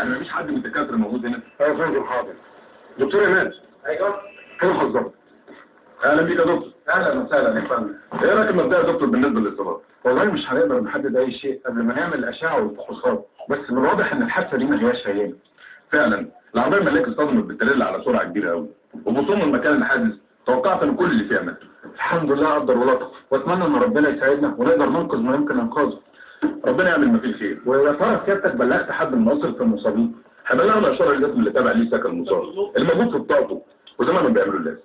يعني مفيش حد من الدكاتره موجود هنا؟ يا فندم حاضر. دكتور عماد. ايوه. كيف الضبط؟ اهلا بيك يا دكتور. اهلا وسهلا يا فندم. ايه رايك المبدأ يا دكتور بالنسبه للاصابات؟ والله مش هنقدر نحدد اي شيء قبل ما نعمل الاشعه والفحوصات، بس من الواضح ان الحادثه دي ما هياش هينه. فعلا العربيه الملاك اصطدمت بالتريل على سرعه كبيره قوي، وبوصول من مكان الحادث توقعت ان كل اللي فيها مات. الحمد لله قدر ولطف، واتمنى ان ربنا يساعدنا ونقدر ننقذ ما يمكن انقاذه. ربنا يعمل ما فيه الخير. ويا ترى سيادتك بلغت حد من اسره المصابين؟ هبلغنا اشاره الاسم اللي تابع ليه سكن المصاب اللي موجود في بطاقته وزي ما بيعملوا اللازم.